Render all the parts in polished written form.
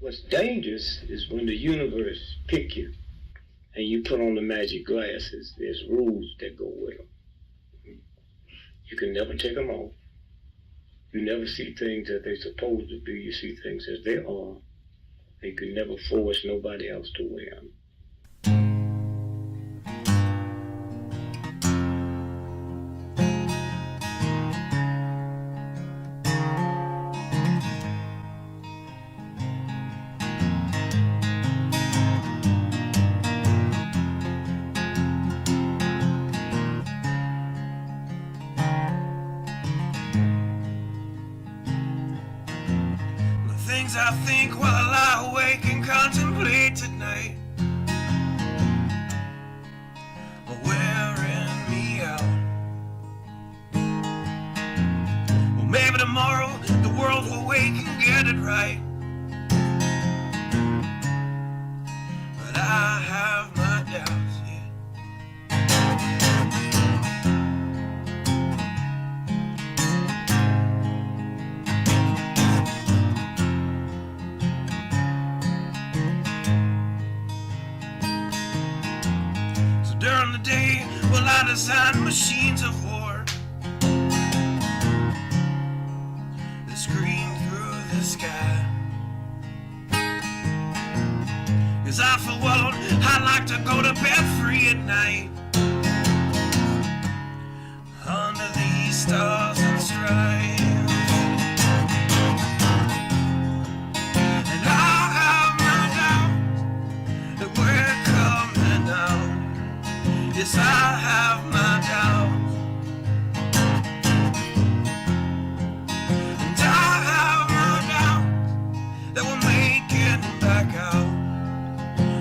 What's dangerous is when the universe pick you and you put on the magic glasses. There's rules that go with them. You can never take them off. You never see things as they're supposed to be. You see things as they are. And you can never force nobody else to wear them. I think while I lie awake and contemplate tonight are wearing me out. Well, maybe tomorrow the world will wake and get it right, but I have my doubts, yeah. During the day, well, I design machines of war that scream through the sky. 'Cause I, for one, I like to go to bed free at night under these stars and stripes. And I have my doubts that we're coming out. Yes, I have my doubts, and I have my doubts that we'll make it back out.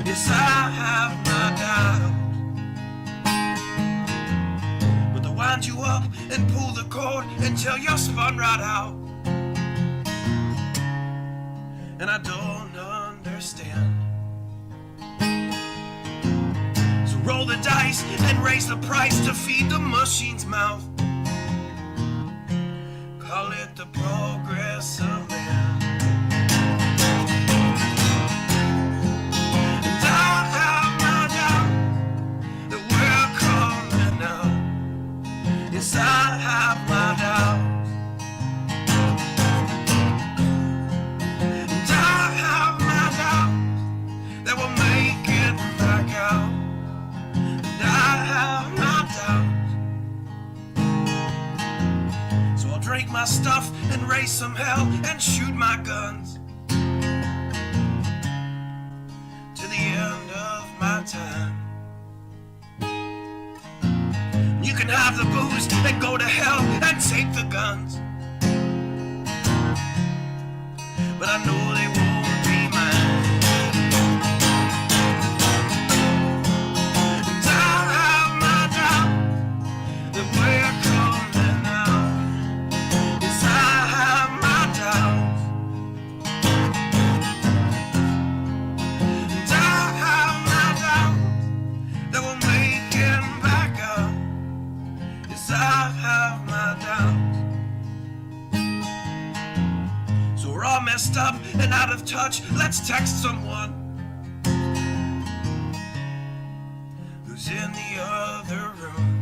Yes, I have my doubts, but they'll wind you up and pull the cord until you're spun right out. And I don't understand. Roll the dice and raise the price to feed the machine's mouth. Call it the progress of man. And I have my doubts that we're coming out. Yes, I have my doubts. And I have my doubts that we'll make it back out. I have my doubts, so I'll drink my stuff and raise some hell and shoot my guns to the end of my time. You can have the booze and go to hell and take the guns, but I know they won't be mine. Messed up and out of touch, let's text someone who's in the other room.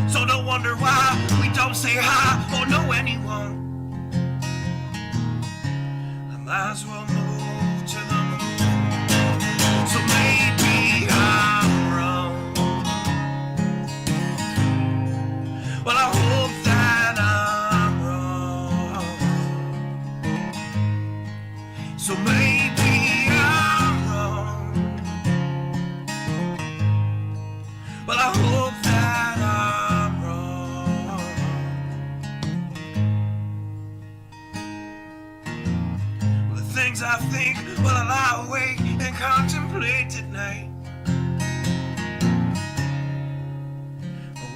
So don't wonder why we don't say hi or know anyone. I might as well move to the moon. So maybe I'm wrong. Well, I hope that I'm wrong. So maybe I'm wrong. Well, I hope that I'm wrong. Well, the things I think, well, I lie awake and contemplate at night.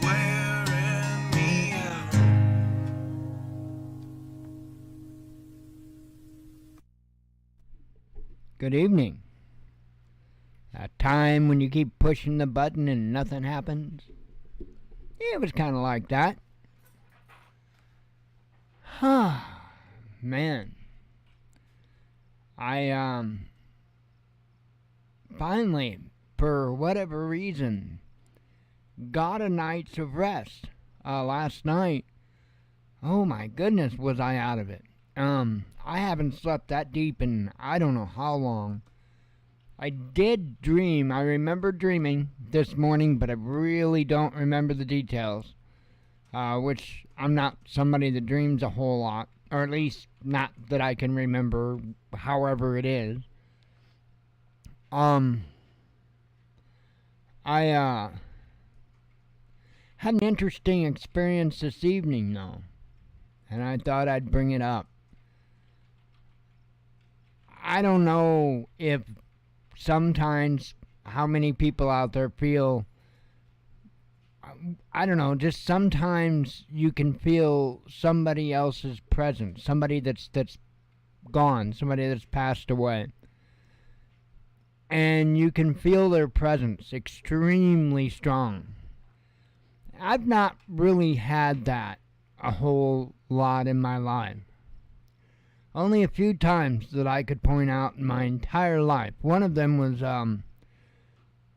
Wearing me out. Good evening. A time when you keep pushing the button and nothing happens? It was kind of like that. Man, I finally, for whatever reason, got a night's of rest. Last night, oh my goodness, was I out of it. I haven't slept that deep in I don't know how long. I did dream. I remember dreaming this morning, but I really don't remember the details. Which I'm not somebody that dreams a whole lot, or at least not that I can remember, however it is. I had an interesting experience this evening, though, and I thought I'd bring it up. I don't know if sometimes how many people out there feel, I don't know, just sometimes you can feel somebody else's presence, somebody that's gone, somebody that's passed away. And you can feel their presence extremely strong. I've not really had that a whole lot in my life. Only a few times that I could point out in my entire life. One of them was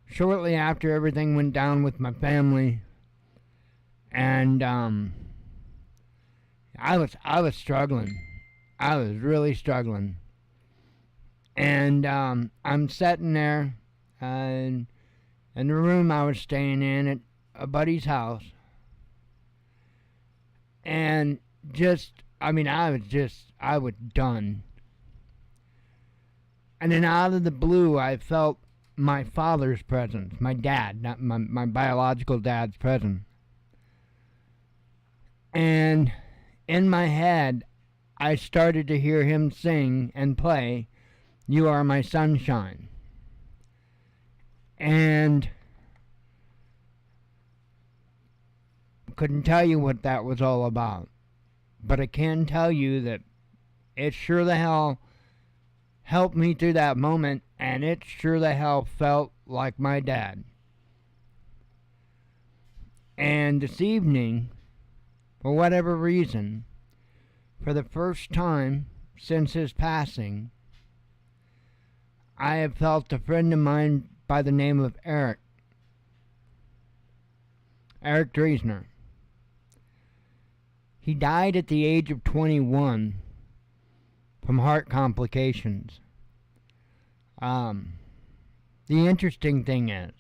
shortly after everything went down with my family, and I was struggling. I was really struggling. And I'm sitting there in the room I was staying in at a buddy's house, and I was done. And then out of the blue, I felt my father's presence, my dad, not my biological dad's presence. And in my head, I started to hear him sing and play, "You Are My Sunshine." And couldn't tell you what that was all about. But I can tell you that it sure the hell helped me through that moment, and it sure the hell felt like my dad. And this evening, for whatever reason, for the first time since his passing, I have felt a friend of mine by the name of Eric Driesner. He died at the age of 21 from heart complications. The interesting thing is,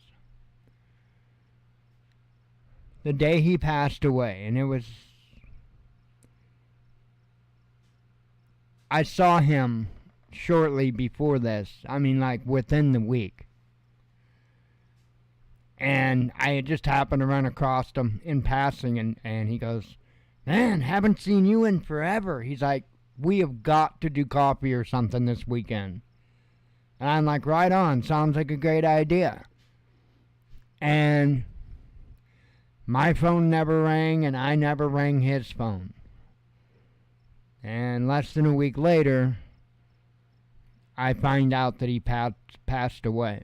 the day he passed away, and I saw him shortly before this, like within the week. And I had just happened to run across him in passing, and he goes, "Man, haven't seen you in forever." He's like, "We have got to do coffee or something this weekend." And I'm like, "Right on, sounds like a great idea." And my phone never rang, and I never rang his phone. And less than a week later, I find out that he passed away.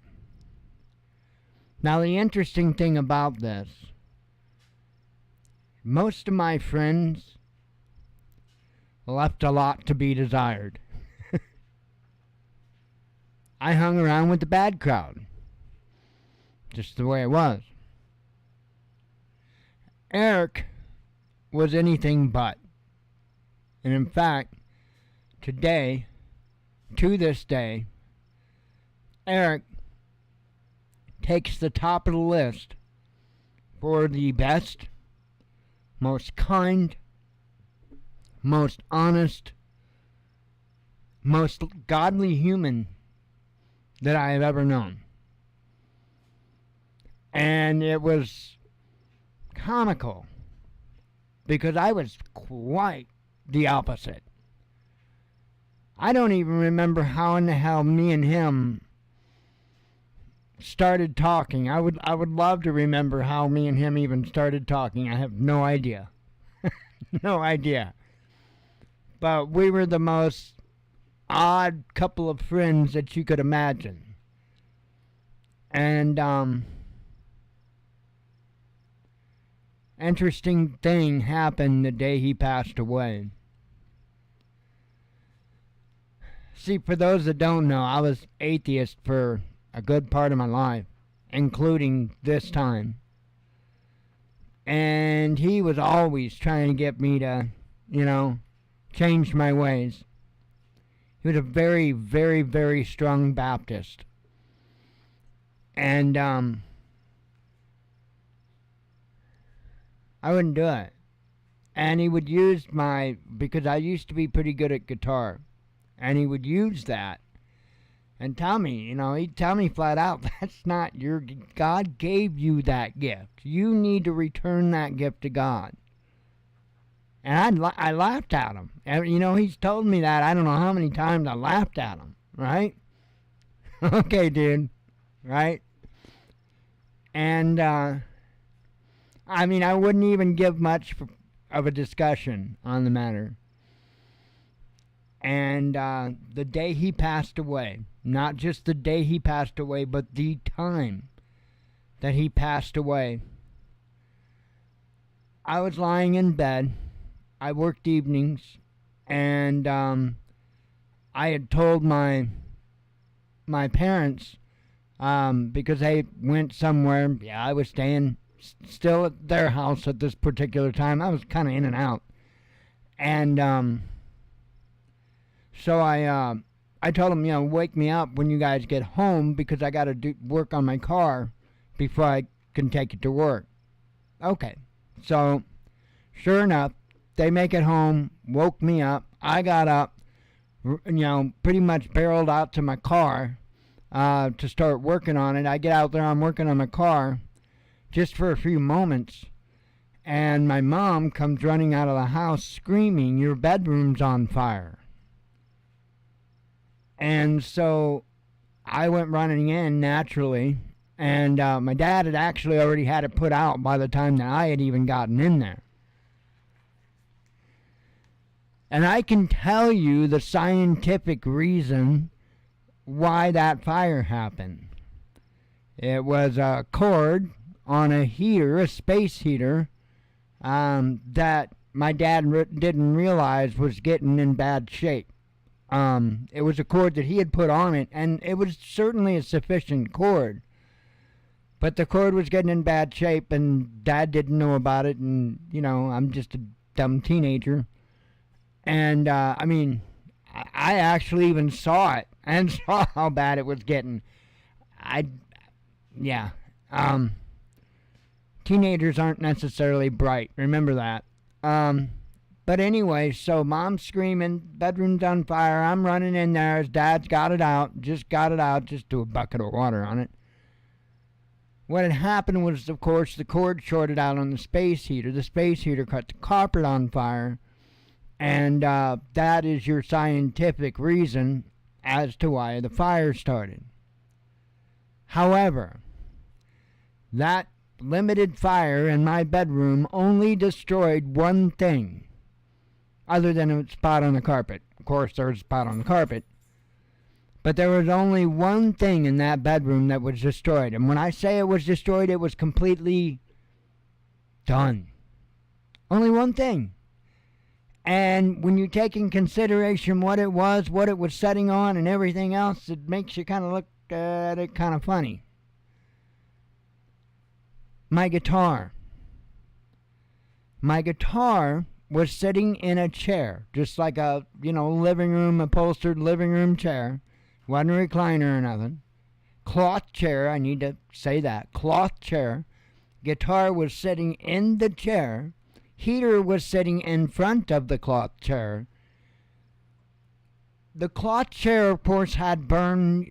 Now, the interesting thing about this, most of my friends left a lot to be desired. I hung around with the bad crowd. Just the way it was. Eric was anything but. And in fact, to this day, Eric takes the top of the list for the best, most kind, most honest, most godly human that I have ever known. And it was comical because I was quite the opposite. I don't even remember how in the hell me and him started talking. I would love to remember how me and him even started talking. I have no idea. No idea. But we were the most odd couple of friends that you could imagine. And interesting thing happened the day he passed away. See, for those that don't know, I was atheist for a good part of my life, including this time. And he was always trying to get me to, change my ways. He was a very, very, very strong Baptist. And I wouldn't do it. And he would use because I used to be pretty good at guitar. And he would use that and tell me, he'd tell me flat out, that's not God gave you that gift. You need to return that gift to God. And I laughed at him. He's told me that I don't know how many times I laughed at him, right? Okay, dude, right? And, I wouldn't even give much of a discussion on the matter. And the day he passed away, not just the day he passed away, but the time that he passed away, I was lying in bed. I worked evenings, and I had told my parents, because they went somewhere. Yeah, I was staying still at their house at this particular time. I was kind of in and out. And so I told them, wake me up when you guys get home because I got to work on my car before I can take it to work. Okay. So, sure enough, they make it home, woke me up. I got up, pretty much barreled out to my car to start working on it. I get out there, I'm working on my car just for a few moments. And my mom comes running out of the house screaming, "Your bedroom's on fire." And so I went running in naturally, and my dad had actually already had it put out by the time that I had even gotten in there. And I can tell you the scientific reason why that fire happened. It was a cord on a heater, a space heater, that my dad didn't realize was getting in bad shape. It was a cord that he had put on it, and it was certainly a sufficient cord. But the cord was getting in bad shape, and Dad didn't know about it, and, I'm just a dumb teenager. And, I actually even saw it, and saw how bad it was getting. Teenagers aren't necessarily bright, remember that. But anyway, so Mom's screaming, bedroom's on fire, I'm running in there, his Dad's got it out, just threw a bucket of water on it. What had happened was, of course, the cord shorted out on the space heater. The space heater caught the carpet on fire, and that is your scientific reason as to why the fire started. However, that limited fire in my bedroom only destroyed one thing. Other than a spot on the carpet. Of course, there was a spot on the carpet. But there was only one thing in that bedroom that was destroyed. And when I say it was destroyed, it was completely done. Only one thing. And when you take in consideration what it was setting on, and everything else, it makes you kind of look at it kind of funny. My guitar. My guitar was sitting in a chair, just like a, living room, upholstered living room chair. Wasn't a recliner or nothing. Cloth chair, I need to say that. Cloth chair. Guitar was sitting in the chair. Heater was sitting in front of the cloth chair. The cloth chair, of course, had burn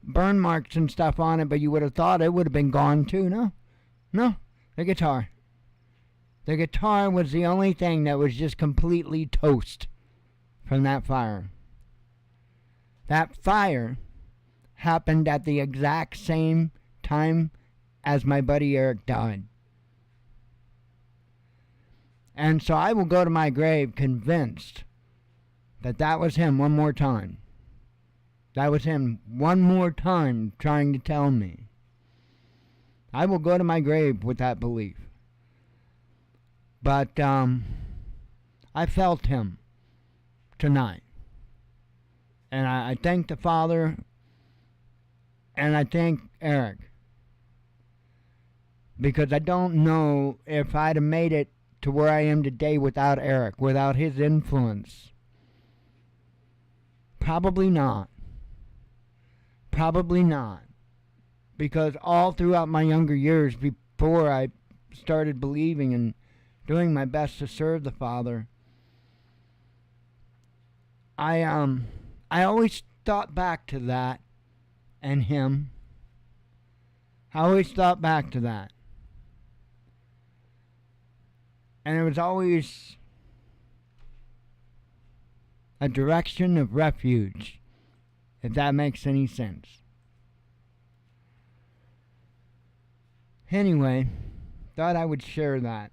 marks and stuff on it, but you would have thought it would have been gone too, no? No, the guitar. The guitar was the only thing that was just completely toast from that fire. That fire happened at the exact same time as my buddy Eric died. And so I will go to my grave convinced that was him one more time. That was him one more time trying to tell me. I will go to my grave with that belief. But I felt him tonight. And I thank the Father, and I thank Eric. Because I don't know if I'd have made it to where I am today without Eric, without his influence. Probably not. Probably not. Because all throughout my younger years, before I started believing and doing my best to serve the Father, I always thought back to that and him. I always thought back to that. And it was always a direction of refuge, if that makes any sense. Anyway, thought I would share that.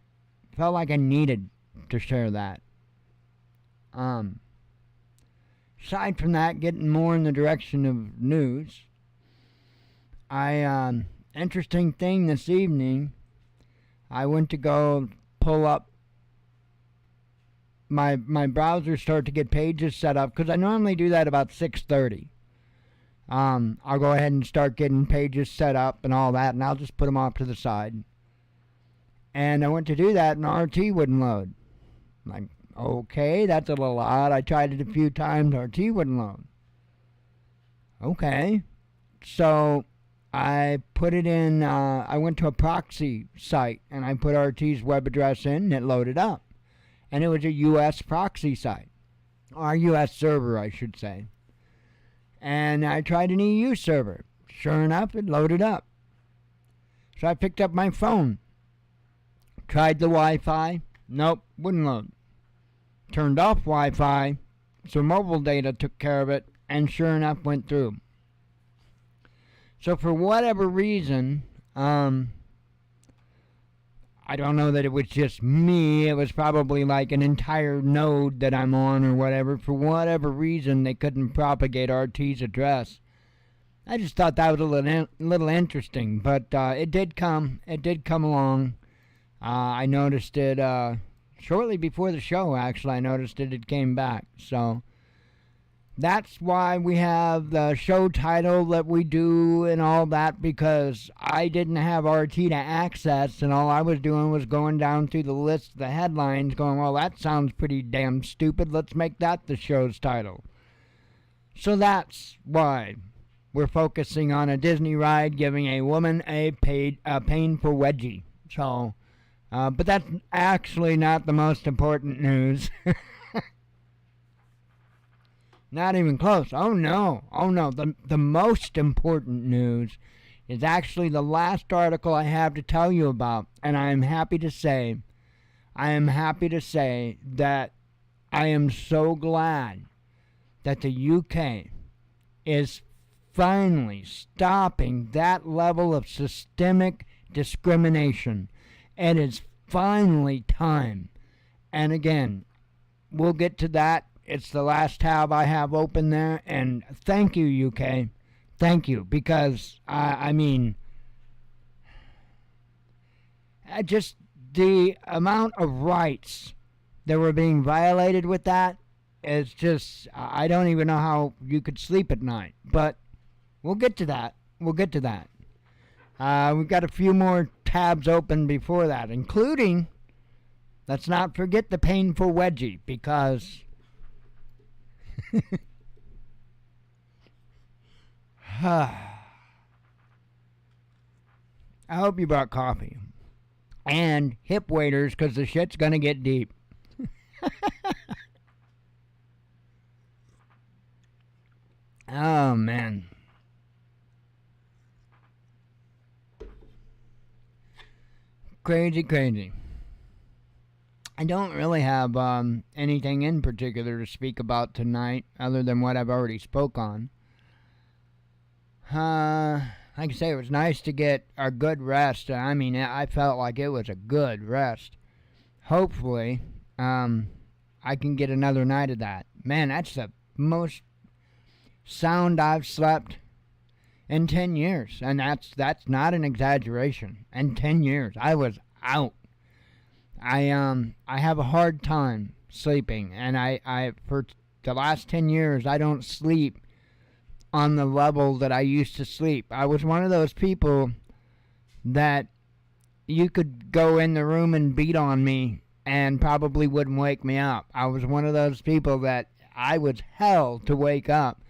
Felt like I needed to share that. Aside from that, getting more in the direction of news, interesting thing this evening, I went to go pull up my browser, start to get pages set up, because I normally do that about 6:30. I'll go ahead and start getting pages set up and all that, and I'll just put them off to the side. And I went to do that, and RT wouldn't load. I'm like, okay, that's a little odd. I tried it a few times, RT wouldn't load. Okay. So I put it in, I went to a proxy site, and I put RT's web address in, and it loaded up. And it was a US proxy site, or US server, I should say. And I tried an EU server. Sure enough, it loaded up. So I picked up my phone, tried the Wi-Fi, nope, wouldn't load. Turned off Wi-Fi, so mobile data took care of it, and sure enough, went through. So for whatever reason, I don't know that it was just me. It was probably like an entire node that I'm on or whatever. For whatever reason, they couldn't propagate RT's address. I just thought that was a little interesting, but it did come. It did come along. I noticed it shortly before the show, actually. I noticed it came back. So that's why we have the show title that we do and all that, because I didn't have RT to access, and all I was doing was going down through the list of the headlines going, well, that sounds pretty damn stupid. Let's make that the show's title. So that's why we're focusing on a Disney ride giving a woman a painful wedgie. So, but that's actually not the most important news. Not even close. Oh no. The most important news is actually the last article I have to tell you about. And I am happy to say that I am so glad that the UK is finally stopping that level of systemic discrimination. It is finally time. And again, we'll get to that. It's the last tab I have open there, and thank you, UK. Thank you, because, I mean, just the amount of rights that were being violated with that is just, I don't even know how you could sleep at night, but we'll get to that. We've got a few more tabs open before that, including, let's not forget the painful wedgie, because I hope you brought coffee and hip waders, because the shit's gonna get deep. Oh man, crazy. I don't really have anything in particular to speak about tonight, other than what I've already spoke on. Like I say, it was nice to get a good rest. I mean, I felt like it was a good rest. Hopefully, I can get another night of that. Man, that's the most sound I've slept in 10 years, and that's not an exaggeration. In 10 years, I was out. I have a hard time sleeping, and I for The last 10 years, I don't sleep on the level that I used to sleep. I was one of those people that you could go in the room and beat on me and probably wouldn't wake me up. I was one of those people that I was hell to wake up.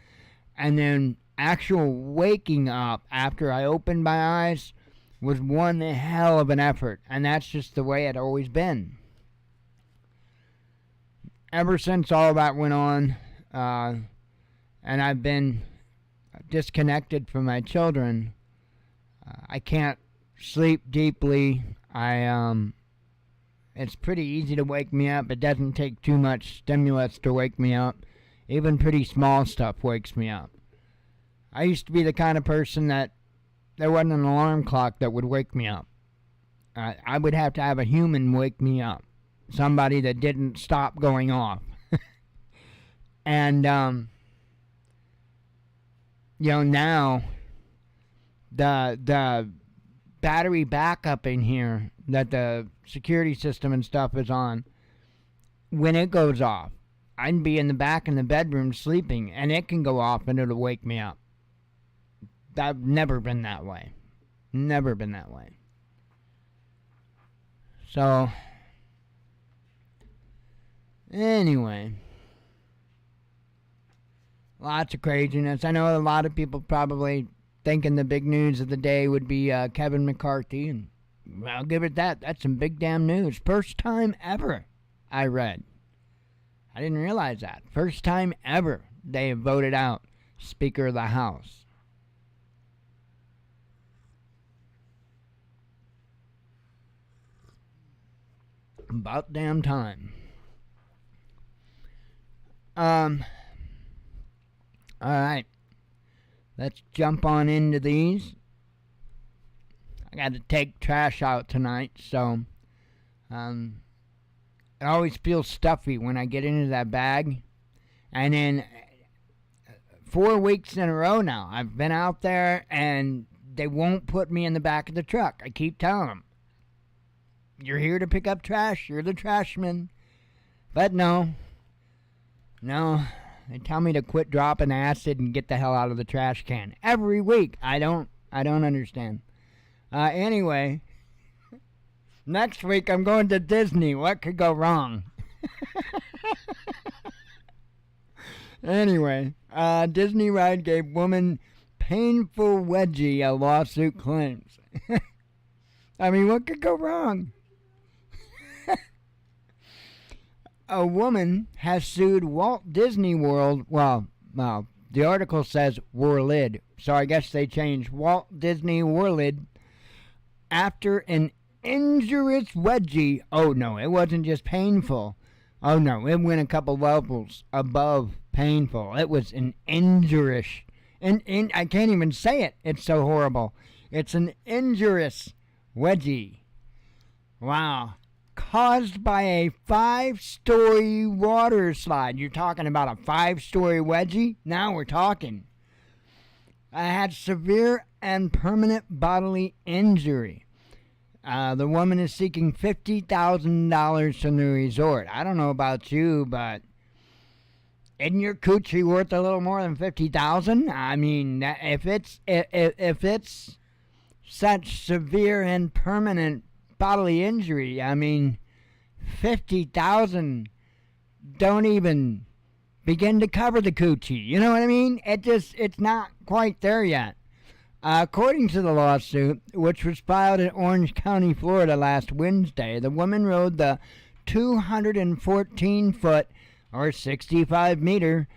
And then actual waking up after I opened my eyes was one hell of an effort. And that's just the way it always been. Ever since all that went on, and I've been disconnected from my children, I can't sleep deeply. It's pretty easy to wake me up. It doesn't take too much stimulus to wake me up. Even pretty small stuff wakes me up. I used to be the kind of person that there wasn't an alarm clock that would wake me up. I would have to have a human wake me up. Somebody that didn't stop going off. And, now the battery backup in here that the security system and stuff is on, when it goes off, I can be in the back in the bedroom sleeping, and it can go off and it'll wake me up. I've never been that way. Never been that way. So, anyway, lots of craziness. I know a lot of people probably thinking the big news of the day would be Kevin McCarthy, and I'll give it that. That's some big damn news. First time ever, I read. I didn't realize that. First time ever they have voted out Speaker of the House. About damn time. Alright. Let's jump on into these. I got to take trash out tonight, so it always feels stuffy when I get into that bag. And then 4 weeks in a row now, I've been out there and they won't put me in the back of the truck. I keep telling them, you're here to pick up trash. You're the trashman. But no. They tell me to quit dropping acid and get the hell out of the trash can. Every week. I don't understand. Anyway. Next week I'm going to Disney. What could go wrong? Anyway. Disney ride gave woman painful wedgie, a lawsuit claims. I mean, what could go wrong? A woman has sued Walt Disney World. Well, the article says World, so I guess they changed Walt Disney World after an injurious wedgie. Oh no, it wasn't just painful. Oh no, it went a couple levels above painful. It was an injurious. And I can't even say it. It's so horrible. It's an injurious wedgie. Wow. Caused by a 5-story water slide. You're talking about a 5-story wedgie? Now we're talking. I had severe and permanent bodily injury. The woman is seeking $50,000 from the resort. I don't know about you, but isn't your coochie worth a little more than $50,000? I mean, if it's such severe and permanent bodily injury, I mean, $50,000 don't even begin to cover the coochie. You know what I mean? It's not quite there yet. According to the lawsuit, which was filed in Orange County, Florida last Wednesday, the woman rode the 214-foot or 65-meter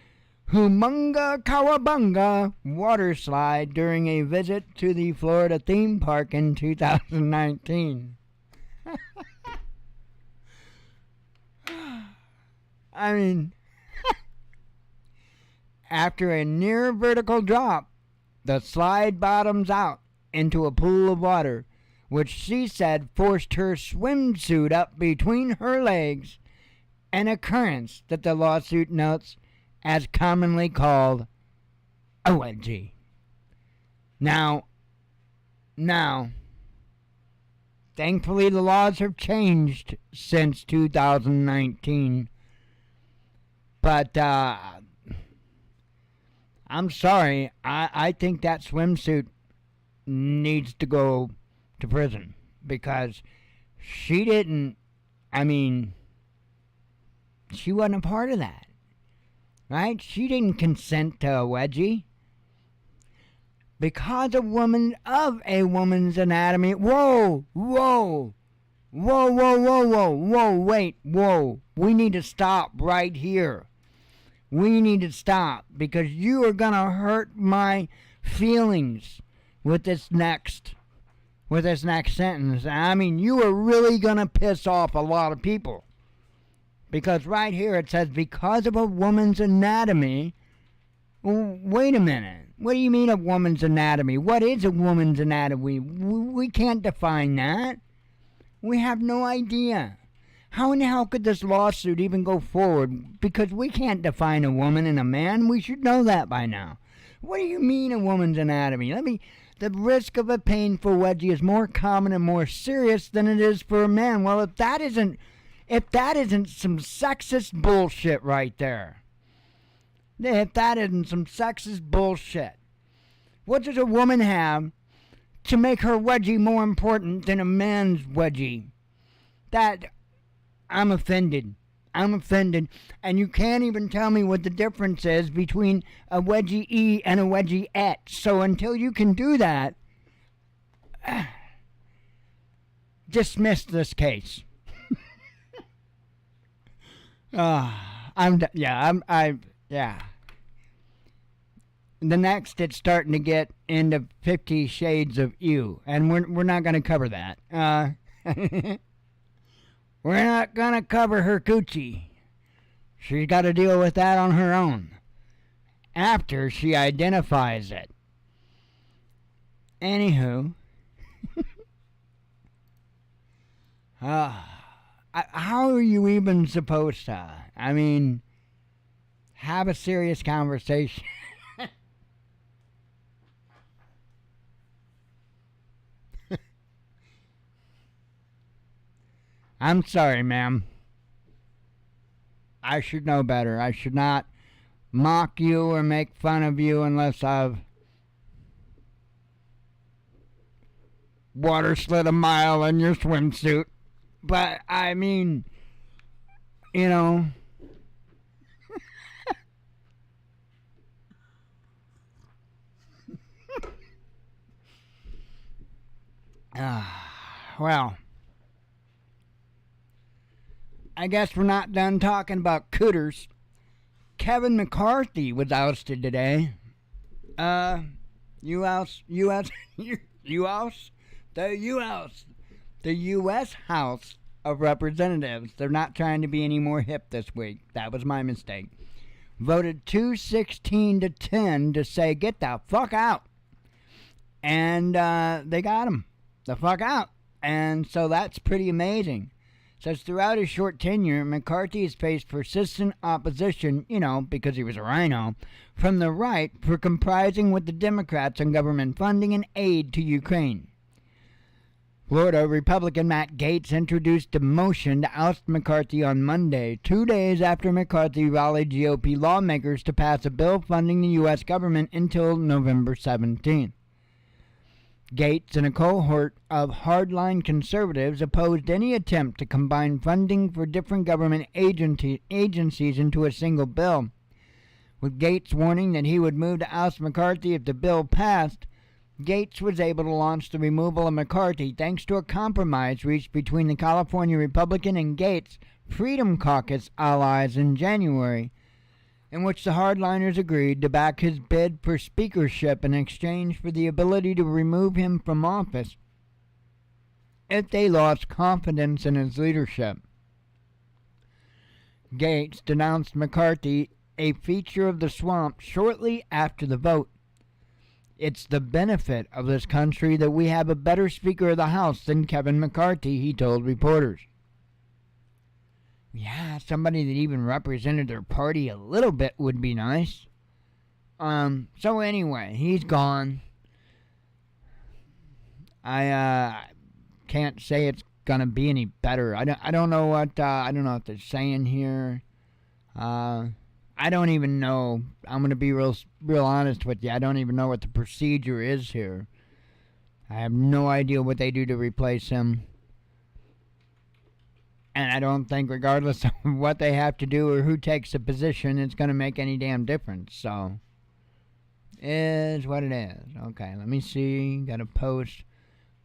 Humunga Kawabunga water slide during a visit to the Florida theme park in 2019. I mean, after a near vertical drop, the slide bottoms out into a pool of water, which she said forced her swimsuit up between her legs, an occurrence that the lawsuit notes as commonly called a wedgie. Now, thankfully the laws have changed since 2019, But I'm sorry. I think that swimsuit needs to go to prison because she didn't. I mean, she wasn't a part of that, right? She didn't consent to a wedgie because of a woman's anatomy. Whoa, whoa, whoa, whoa, whoa, whoa, whoa, wait, whoa. We need to stop right here. We need to stop because you are gonna hurt my feelings with this next sentence. I mean, you are really gonna piss off a lot of people. Because right here it says, because of a woman's anatomy. Well, wait a minute. What do you mean a woman's anatomy? What is a woman's anatomy? We can't define that. We have no idea. How in the hell could this lawsuit even go forward? Because we can't define a woman and a man. We should know that by now. What do you mean a woman's anatomy? The risk of a painful wedgie is more common and more serious than it is for a man. Well, if that isn't some sexist bullshit right there. If that isn't some sexist bullshit. What does a woman have to make her wedgie more important than a man's wedgie? I'm offended. And you can't even tell me what the difference is between a wedgie E and a wedgie X. So until you can do that, dismiss this case. Yeah. The next, it's starting to get into 50 Shades of You, and we're not going to cover that. We're not going to cover her coochie. She's got to deal with that on her own after she identifies it. Anywho, how are you even supposed to, have a serious conversation? I'm sorry, ma'am. I should know better. I should not mock you or make fun of you unless I've water slid a mile in your swimsuit. But, you know. Well, I guess we're not done talking about cooters. Kevin McCarthy was ousted today. The U.S. House of Representatives, they're not trying to be any more hip this week. That was my mistake. Voted 216 to 10 to say, get the fuck out. And they got him the fuck out. And so that's pretty amazing. Says throughout his short tenure, McCarthy has faced persistent opposition, because he was a rhino, from the right for comprising with the Democrats on government funding and aid to Ukraine. Florida Republican Matt Gaetz introduced a motion to oust McCarthy on Monday, 2 days after McCarthy rallied GOP lawmakers to pass a bill funding the U.S. government until November 17th. Gaetz and a cohort of hardline conservatives opposed any attempt to combine funding for different government agencies into a single bill. With Gaetz warning that he would move to oust McCarthy if the bill passed, Gaetz was able to launch the removal of McCarthy thanks to a compromise reached between the California Republican and Gaetz Freedom Caucus allies in January, in which the hardliners agreed to back his bid for speakership in exchange for the ability to remove him from office if they lost confidence in his leadership. Gaetz denounced McCarthy a feature of the swamp shortly after the vote. It's the benefit of this country that we have a better Speaker of the House than Kevin McCarthy, he told reporters. Yeah, somebody that even represented their party a little bit would be nice. So anyway, he's gone. I can't say it's gonna be any better. I don't know what they're saying here. I don't even know. I'm going to be real honest with you. I don't even know what the procedure is here. I have no idea what they do to replace him. And I don't think, regardless of what they have to do or who takes the position, it's going to make any damn difference. So, is what it is. Okay, let me see. Got a post.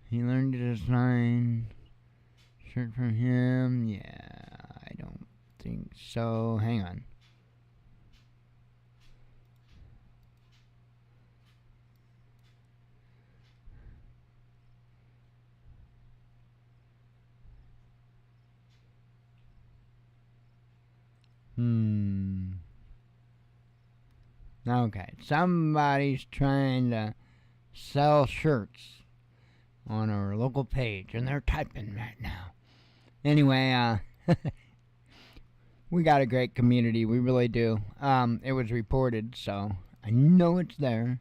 He learned to design. Shirt from him. Yeah, I don't think so. Hang on. Okay, somebody's trying to sell shirts on our local page, and they're typing right now. Anyway, we got a great community, we really do. It was reported, so I know it's there.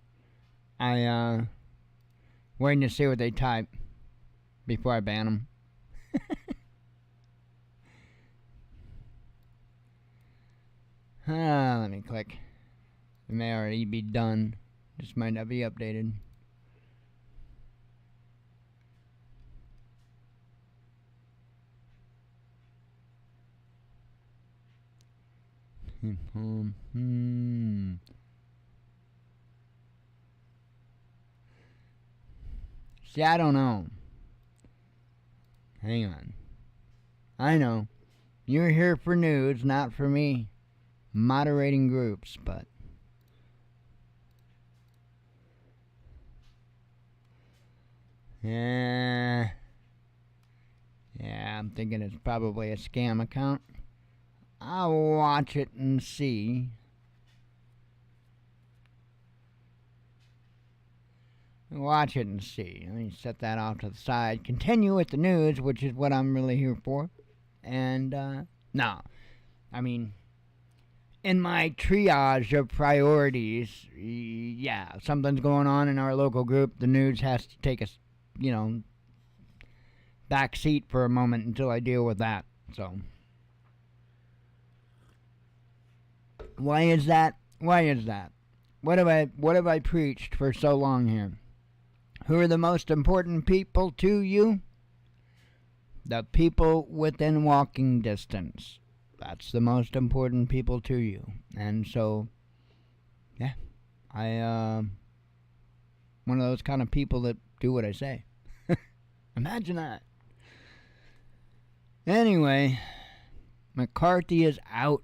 Waiting to see what they type before I ban them. Let me click. It may already be done. Just might not be updated. See, I don't know. Hang on. I know. You're here for news, not for me moderating groups, but yeah, I'm thinking it's probably a scam account. I'll watch it and see. Watch it and see. Let me set that off to the side. Continue with the news, which is what I'm really here for. And, no. I mean, in my triage of priorities, yeah, something's going on in our local group. The news has to take a, back seat for a moment until I deal with that. So, why is that? What have I preached for so long here? Who are the most important people to you? The people within walking distance. That's the most important people to you. And so, yeah, one of those kind of people that do what I say. Imagine that. Anyway, McCarthy is out.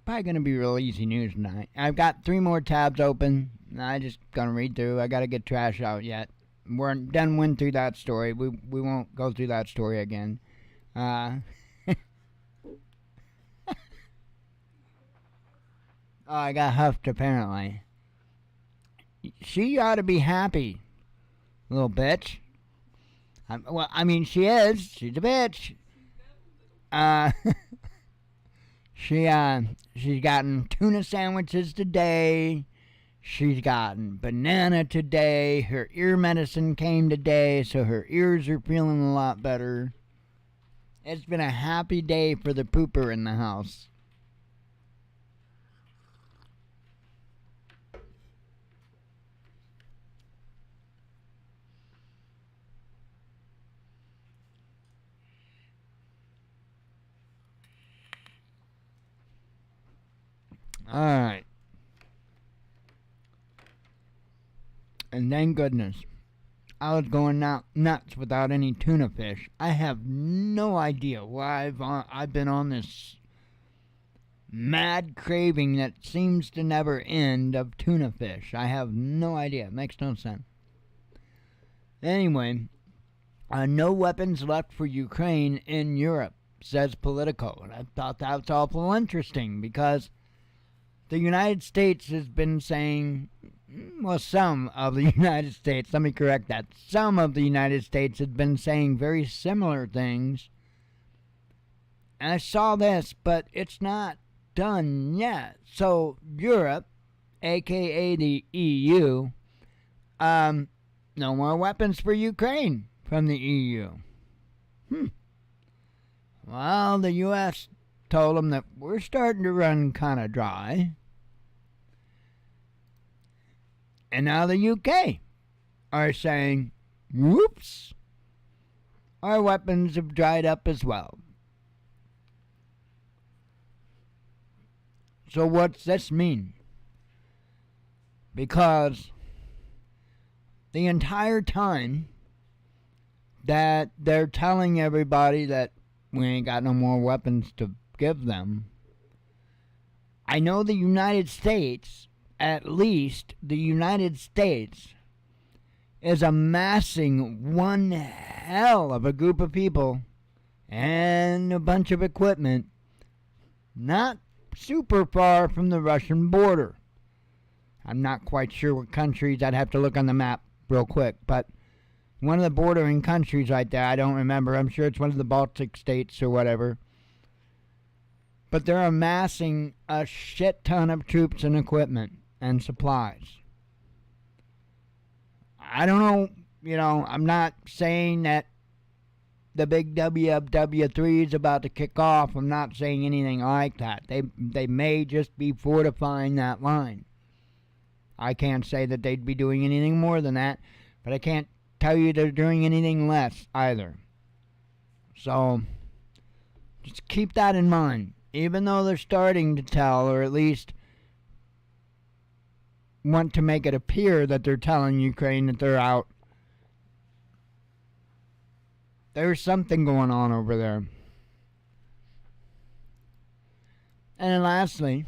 Probably going to be real easy news tonight. I've got 3 more tabs open. I just going to read through. I got to get trash out yet. We're done went through that story. We won't go through that story again. Oh, I got huffed apparently. She ought to be happy, little bitch. She is. She's a bitch. She's gotten tuna sandwiches today. She's gotten banana today. Her ear medicine came today, so her ears are feeling a lot better. It's been a happy day for the pooper in the house. Alright. And thank goodness, I was going nuts without any tuna fish. I have no idea why I've been on this mad craving that seems to never end of tuna fish. I have no idea. It makes no sense. Anyway, no weapons left for Ukraine in Europe, says Politico. And I thought that was awful interesting because the United States has been saying, well, some of the United States, let me correct that, some of the United States has been saying very similar things. And I saw this, but it's not done yet. So Europe, aka the EU, no more weapons for Ukraine from the EU. Well, the U.S. told them that we're starting to run kind of dry. And now the U.K. are saying, whoops, our weapons have dried up as well. So what's this mean? Because the entire time that they're telling everybody that we ain't got no more weapons to give them, I know the United States, at least the United States, is amassing one hell of a group of people and a bunch of equipment not super far from the Russian border. I'm not quite sure what countries. I'd have to look on the map real quick, but one of the bordering countries right there, I don't remember. I'm sure it's one of the Baltic states or whatever. But they're amassing a shit ton of troops and equipment and supplies. I don't know, I'm not saying that the big WW3 is about to kick off. I'm not saying anything like that. They may just be fortifying that line. I can't say that they'd be doing anything more than that, but I can't tell you they're doing anything less either. So, just keep that in mind. Even though they're starting to tell, or at least want to make it appear that they're telling Ukraine that they're out, there's something going on over there. And then lastly,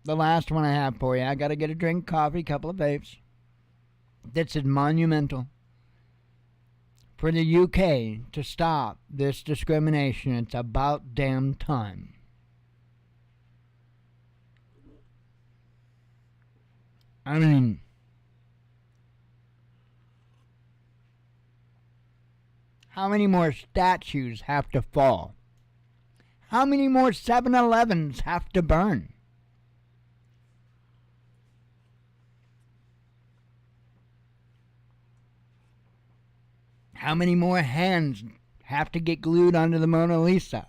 the last one I have for you, I gotta get a drink, coffee, couple of vapes. This is monumental. For the UK to stop this discrimination, it's about damn time. I mean, how many more statues have to fall? How many more 7-Elevens have to burn? How many more hands have to get glued onto the Mona Lisa?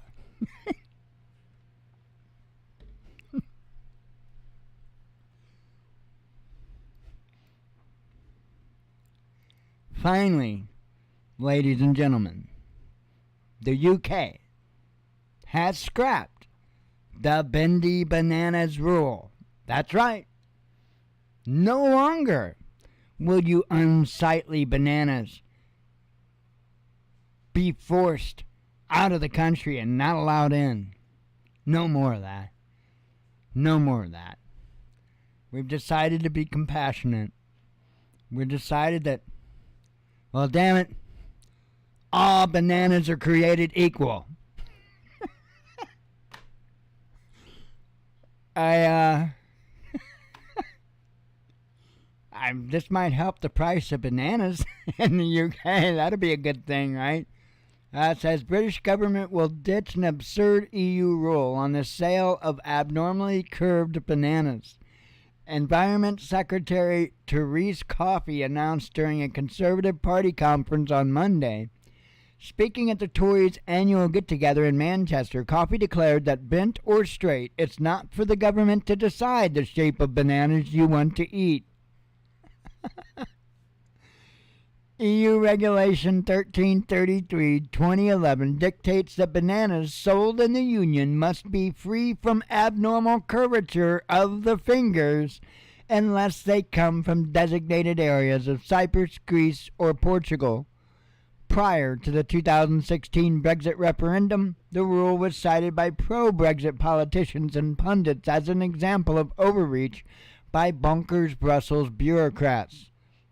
Finally, ladies and gentlemen, the UK has scrapped the bendy bananas rule. That's right. No longer will you unsightly bananas be forced out of the country and not allowed in. No more of that. No more of that. We've decided to be compassionate. We've decided that, well, damn it, all bananas are created equal. This might help the price of bananas in the UK. That'd be a good thing, right? It says British government will ditch an absurd EU rule on the sale of abnormally curved bananas. Environment Secretary Therese Coffey announced during a Conservative Party conference on Monday. Speaking at the Tories' annual get-together in Manchester, Coffey declared that bent or straight, it's not for the government to decide the shape of bananas you want to eat. EU Regulation 1333/2011 dictates that bananas sold in the Union must be free from abnormal curvature of the fingers unless they come from designated areas of Cyprus, Greece, or Portugal. Prior to the 2016 Brexit referendum, the rule was cited by pro-Brexit politicians and pundits as an example of overreach by bonkers Brussels bureaucrats.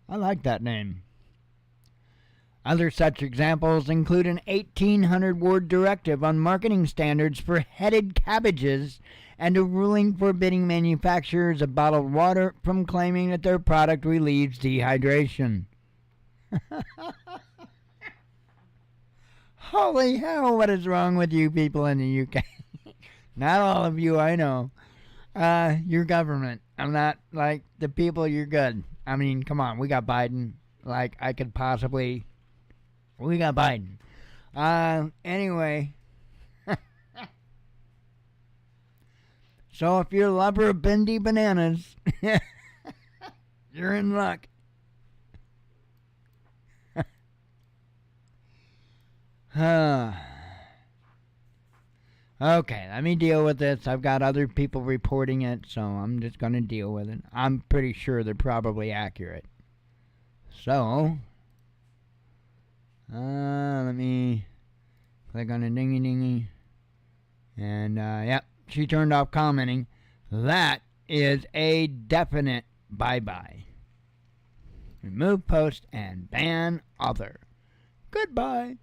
I like that name. Other such examples include an 1,800-word directive on marketing standards for headed cabbages and a ruling forbidding manufacturers of bottled water from claiming that their product relieves dehydration. Holy hell, what is wrong with you people in the UK? Not all of you, I know. Your government. I'm not like the people, you're good. I mean, come on, we got Biden. Like, we got Biden. Anyway, So if you're a lover of bendy bananas, you're in luck. Okay, let me deal with this. I've got other people reporting it, so I'm just going to deal with it. I'm pretty sure they're probably accurate. So, let me click on a dingy dingy. And, yep, she turned off commenting. That is a definite bye-bye. Remove post and ban other. Goodbye.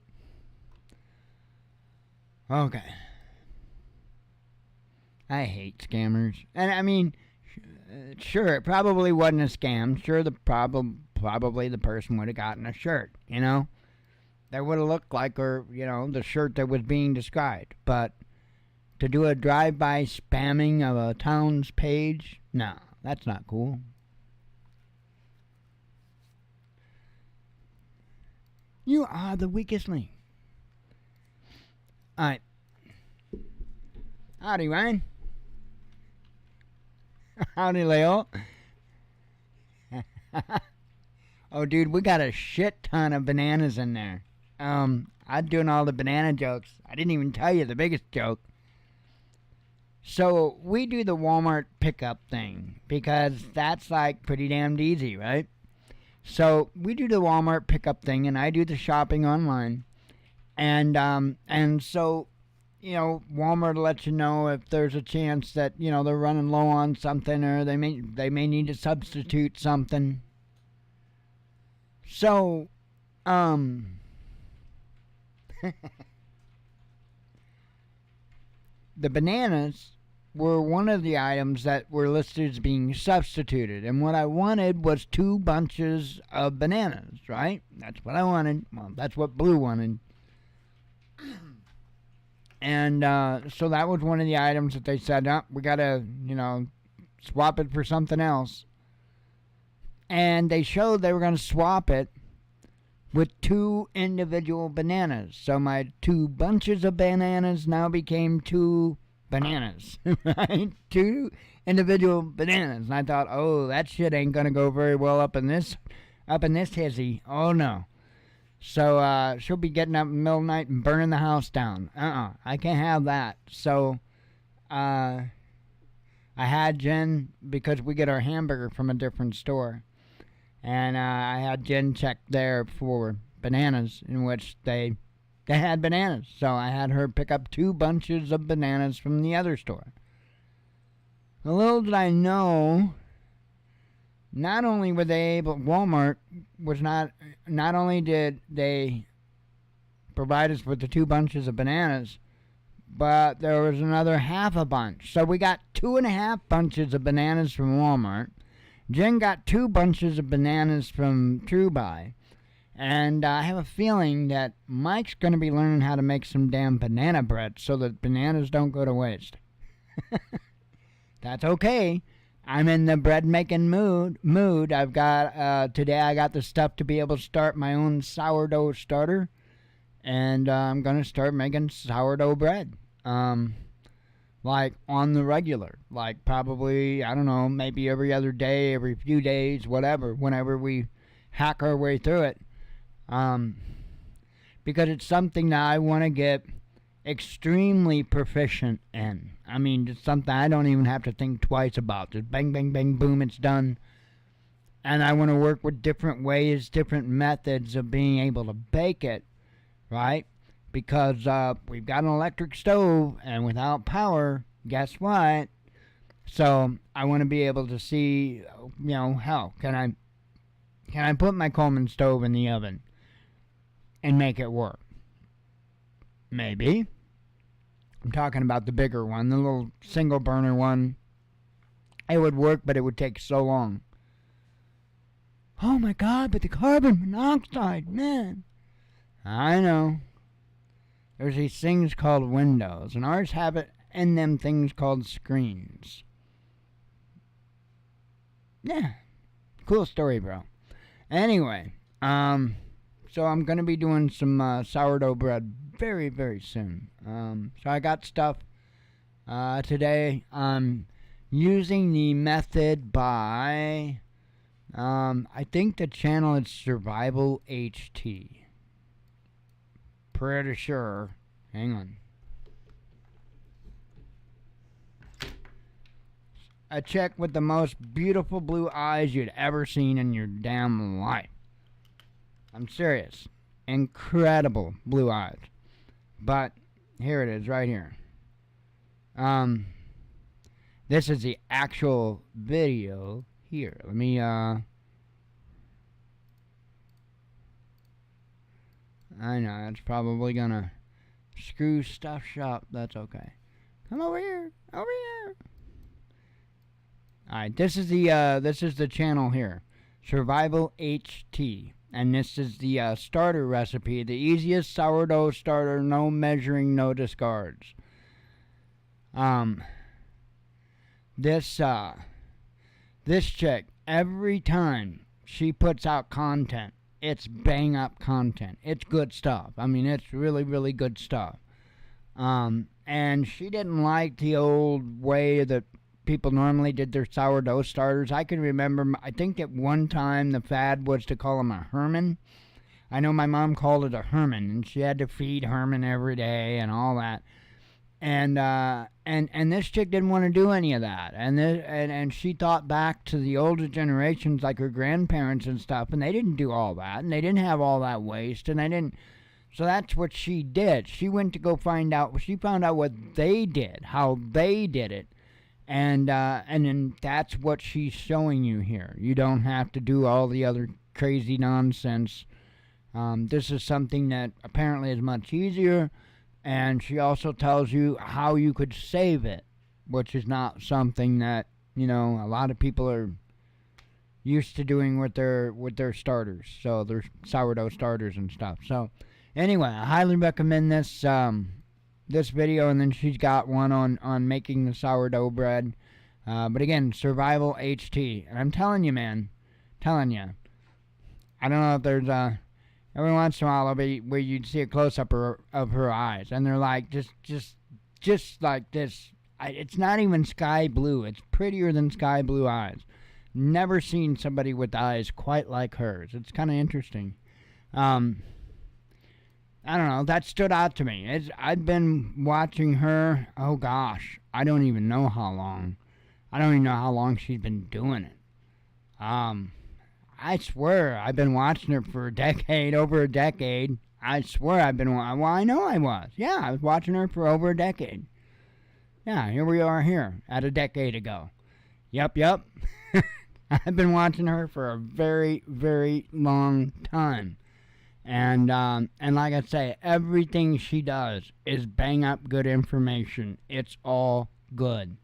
Okay. I hate scammers. And I mean, sure, it probably wasn't a scam. Sure, probably the person would have gotten a shirt, you know? That would have looked like her, you know, the shirt that was being described. But to do a drive-by spamming of a town's page, no, that's not cool. You are the weakest link. Alright. Howdy, Ryan. Howdy, Leo. Oh, dude, we got a shit ton of bananas in there. I'm doing all the banana jokes. I didn't even tell you the biggest joke. So, we do the Walmart pickup thing because that's like pretty damned easy, right? So, we do the Walmart pickup thing and I do the shopping online. And so, you know, Walmart will let you know if there's a chance that, you know, they're running low on something or they may need to substitute something. So, the bananas were one of the items that were listed as being substituted. And what I wanted was 2 bunches of bananas, right? That's what I wanted. Well, that's what Blue wanted. And so that was one of the items that they said, oh, we got to, you know, swap it for something else. And they showed they were going to swap it with 2 individual bananas. So my 2 bunches of bananas now became 2 bananas, right? 2 individual bananas. And I thought, oh, that shit ain't going to go very well up in this hizzy. Oh, no. So, she'll be getting up in the middle of the night and burning the house down. I can't have that. So, I had Jen, because we get our hamburger from a different store, and I had Jen check there for bananas, in which they had bananas. So I had her pick up 2 bunches of bananas from the other store. A little did I know, not only were they able, Walmart was not only did they provide us with the 2 bunches of bananas, but there was another half a bunch. So we got 2.5 bunches of bananas from Walmart. Jen got 2 bunches of bananas from True Buy. And I have a feeling that Mike's going to be learning how to make some damn banana bread so that bananas don't go to waste. That's okay. I'm in the bread making mood. I've got today I got the stuff to be able to start my own sourdough starter, and I'm gonna start making sourdough bread. Like on the regular, like probably, I don't know, maybe every other day, every few days, whatever, whenever we hack our way through it. Because it's something that I want to get extremely proficient in. I mean, it's something I don't even have to think twice about. Just bang, bang, bang, boom, it's done. And I want to work with different ways, different methods of being able to bake it, right? Because we've got an electric stove, and without power, guess what? So I want to be able to see, you know, hell, can I put my Coleman stove in the oven and make it work? Maybe. I'm talking about the bigger one, the little single burner one. It would work, but it would take so long. Oh my God, but the carbon monoxide, man. I know. There's these things called windows, and ours have it in them things called screens. Yeah. Cool story, bro. Anyway, so I'm going to be doing some sourdough bread very, very soon. So I got stuff. Today I'm using the method by, I think the channel is Survival HT. Pretty sure. Hang on. A chick with the most beautiful blue eyes you'd ever seen in your damn life. I'm serious. Incredible blue eyes. But here it is right here. This is the actual video here. Let me I know it's probably gonna screw stuff up. That's okay. Come over here. Over here. Alright, this is the channel here. Survival HT. And this is the starter recipe. The easiest sourdough starter, no measuring, no discards. This chick, every time she puts out content, it's bang up content. It's good stuff. I mean, it's really, really good stuff. And she didn't like the old way that people normally did their sourdough starters. I can remember, I think at one time the fad was to call them a Herman. I know my mom called it a Herman, and she had to feed Herman every day and all that. And this chick didn't want to do any of that. And she thought back to the older generations, like her grandparents and stuff, and they didn't do all that, and they didn't have all that waste, and they didn't. So that's what she did. She went to go find out. She found out what they did, how they did it. And then that's what she's showing you here. You don't have to do all the other crazy nonsense. This is something that apparently is much easier, and she also tells you how you could save it, which is not something that, you know, a lot of people are used to doing with their starters, so their sourdough starters and stuff. So anyway, I highly recommend this video, and then she's got one on making the sourdough bread. But again, Survival HT. And I'm telling you, man, I don't know if there's every once in a while there'll be where you'd see a close up of her eyes, and they're like just like this. It's not even sky blue. It's prettier than sky blue eyes. Never seen somebody with eyes quite like hers. It's kind of interesting. I don't know, that stood out to me. I've been watching her, oh gosh, I don't even know how long. I don't even know how long she's been doing it. I swear I've been watching her for over a decade. I swear I've been, well, I know I was. Yeah, I was watching her for over a decade. Yeah, here we are here, at a decade ago. Yep. I've been watching her for a very, very long time. And like I say, everything she does is bang up good information. It's all good.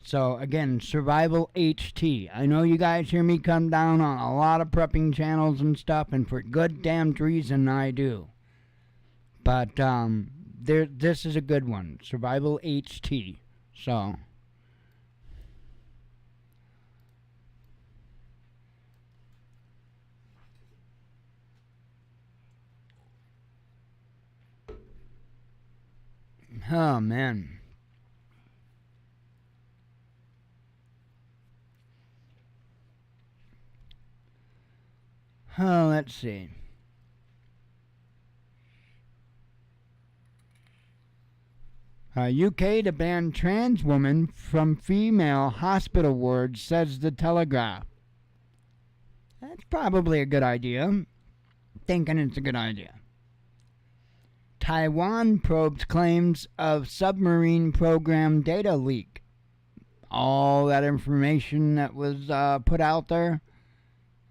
So again, Survival HT. I know you guys hear me come down on a lot of prepping channels and stuff, and for good damned reason I do. But this is a good one, Survival HT. So. Oh, man. Oh, let's see. UK to ban trans woman from female hospital wards, says the Telegraph. That's probably a good idea. Thinking it's a good idea. Taiwan probes claims of submarine program data leak. All that information that was put out there,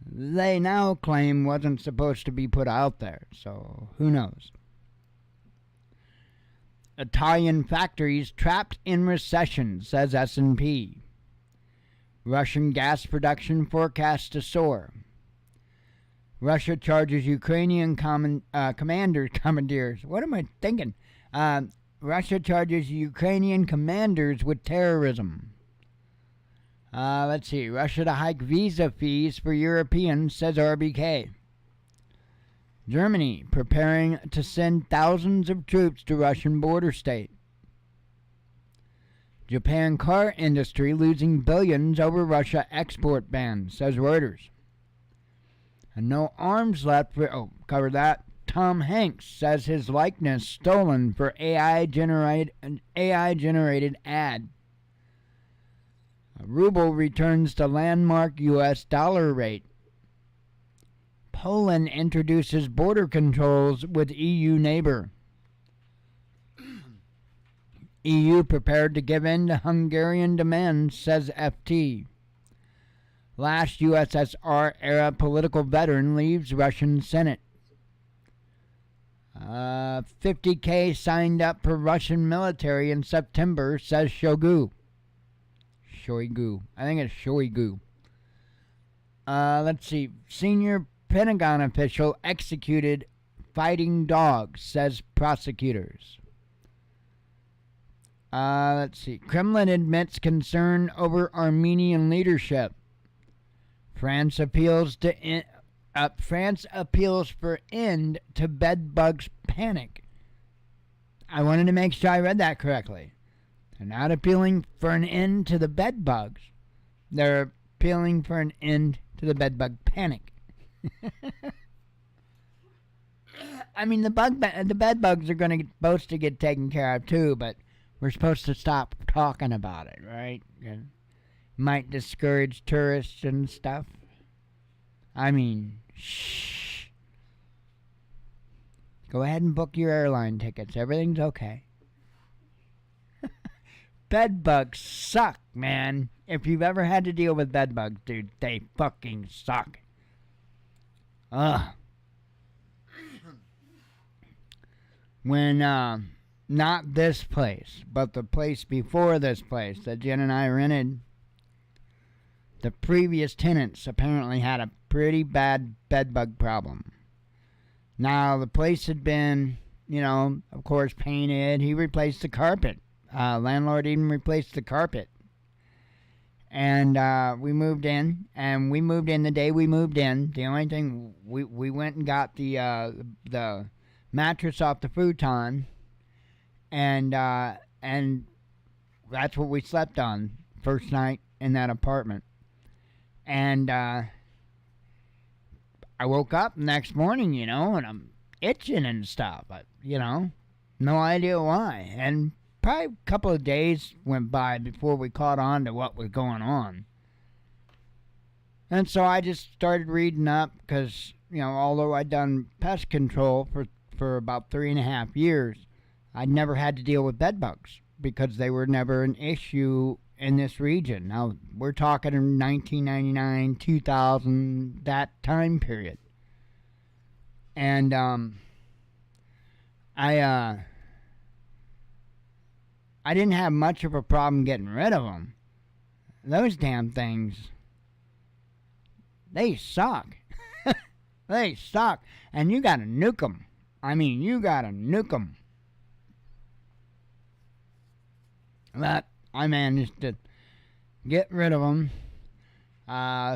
they now claim wasn't supposed to be put out there. So who knows? Italian factories trapped in recession, says S&P. Russian gas production forecast to soar. Russia charges Ukrainian commandeers. What am I thinking? Russia charges Ukrainian commanders with terrorism. Let's see. Russia to hike visa fees for Europeans, says RBK. Germany preparing to send thousands of troops to Russian border state. Japan car industry losing billions over Russia export ban, says Reuters. And no arms left for, cover that. Tom Hanks says his likeness stolen for AI-generated ad. Ruble returns to landmark U.S. dollar rate. Poland introduces border controls with EU neighbor. EU prepared to give in to Hungarian demands, says FT. Last USSR-era political veteran leaves Russian Senate. 50K signed up for Russian military in September, says Shoigu. I think it's Shoigu. Let's see. Senior Pentagon official executed fighting dogs, says prosecutors. Let's see. Kremlin admits concern over Armenian leadership. France appeals for end to bedbugs panic. I wanted to make sure I read that correctly. They're not appealing for an end to the bedbugs. They're appealing for an end to the bedbug panic. I mean, the bedbugs are supposed to get taken care of too, but we're supposed to stop talking about it, right? It might discourage tourists and stuff. I mean, shh. Go ahead and book your airline tickets. Everything's okay. Bedbugs suck, man. If you've ever had to deal with bedbugs, dude, they fucking suck. Ugh. When, not this place, but the place before this place that Jen and I rented, the previous tenants apparently had a pretty bad bedbug problem. Now, the place had been, of course, painted. He replaced the carpet. Landlord even replaced the carpet. And we moved in, the day we moved in. The only thing, we went and got the mattress off the futon, and that's what we slept on first night in that apartment. And I woke up next morning, and I'm itching and stuff, but, no idea why. And probably a couple of days went by before we caught on to what was going on. And so I just started reading up because, although I'd done pest control for about 3.5 years, I'd never had to deal with bedbugs because they were never an issue in this region. Now, we're talking in 1999, 2000, that time period. And I didn't have much of a problem getting rid of them. Those damn things, they suck. They suck. And you gotta nuke them. I mean, you gotta nuke them. But I managed to get rid of them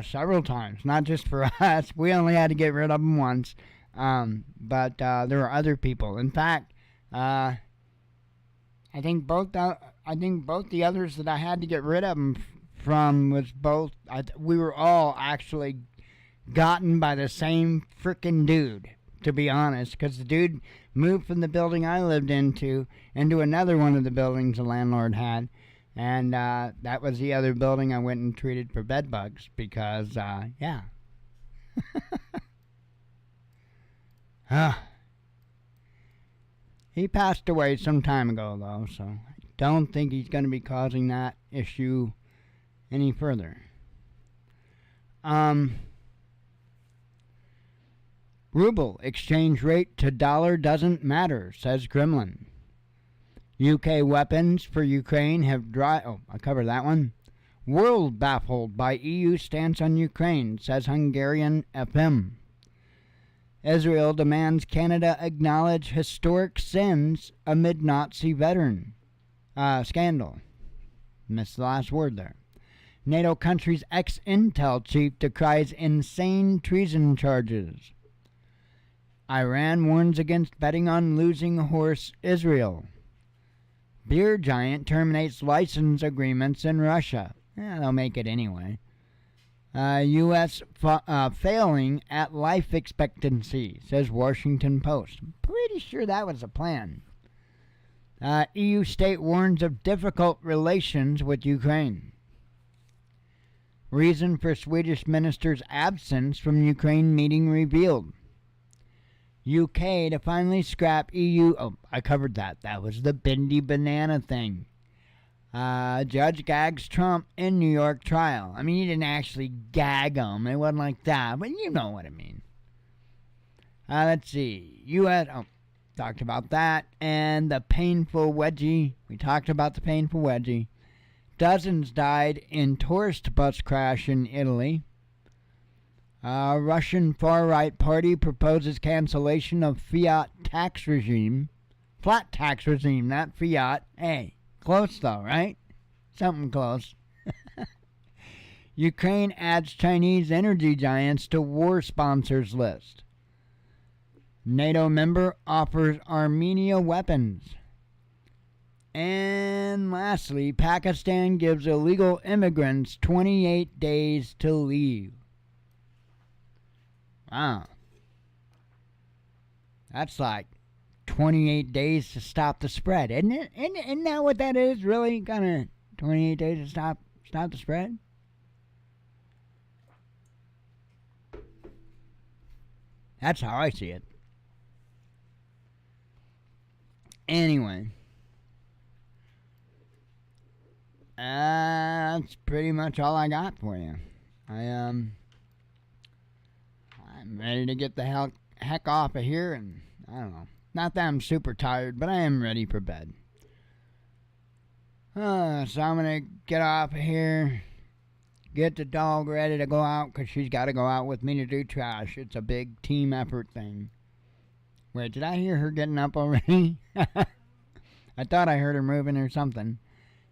several times. Not just for us. We only had to get rid of them once. But there were other people. In fact, I think both the others that I had to get rid of them from was both. We were all actually gotten by the same frickin' dude, to be honest, because the dude moved from the building I lived into another one of the buildings the landlord had, and that was the other building I went and treated for bed bugs because, yeah. He passed away some time ago, though, so I don't think he's going to be causing that issue any further. Ruble exchange rate to dollar doesn't matter, says Kremlin. UK weapons for Ukraine have I covered that one. World baffled by EU stance on Ukraine, says Hungarian FM. Israel demands Canada acknowledge historic sins amid Nazi veteran scandal. Missed the last word there. NATO country's ex-intel chief decries insane treason charges. Iran warns against betting on losing horse Israel. Beer giant terminates license agreements in Russia. They'll make it anyway. U.S. Failing at life expectancy, says Washington Post. I'm pretty sure that was a plan. EU state warns of difficult relations with Ukraine. Reason for Swedish minister's absence from Ukraine meeting revealed. UK to finally scrap EU. Oh, I covered that. That was the bendy banana thing. Judge gags Trump in New York trial. I mean, he didn't actually gag him. It wasn't like that, but you know what I mean. Let's see. U.S. Oh, talked about that. And the painful Wedgie. We talked about the painful Wedgie. Dozens died in tourist bus crash in Italy. Russian far-right party proposes cancellation of fiat tax regime. Flat tax regime, not fiat. Hey. Close though, right? Something close. Ukraine adds Chinese energy giants to war sponsors list. NATO member offers Armenia weapons. And lastly, Pakistan gives illegal immigrants 28 days to leave. Wow. That's like 28 days to stop the spread, isn't it? Isn't that what that is, really? Kind of 28 days to stop the spread? That's how I see it. Anyway. That's pretty much all I got for you. I'm ready to get the heck off of here, and I don't know. Not that I'm super tired, but I am ready for bed. So I'm going to get off of here, get the dog ready to go out, because she's got to go out with me to do trash. It's a big team effort thing. Wait, did I hear her getting up already? I thought I heard her moving or something.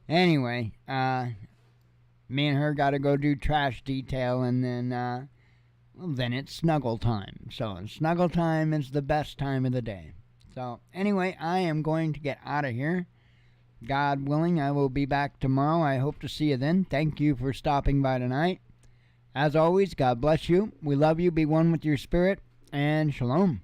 Anyway, me and her got to go do trash detail, and then it's snuggle time. So snuggle time is the best time of the day. So anyway, I am going to get out of here. God willing, I will be back tomorrow. I hope to see you then. Thank you for stopping by tonight. As always, God bless you. We love you. Be one with your spirit. And shalom.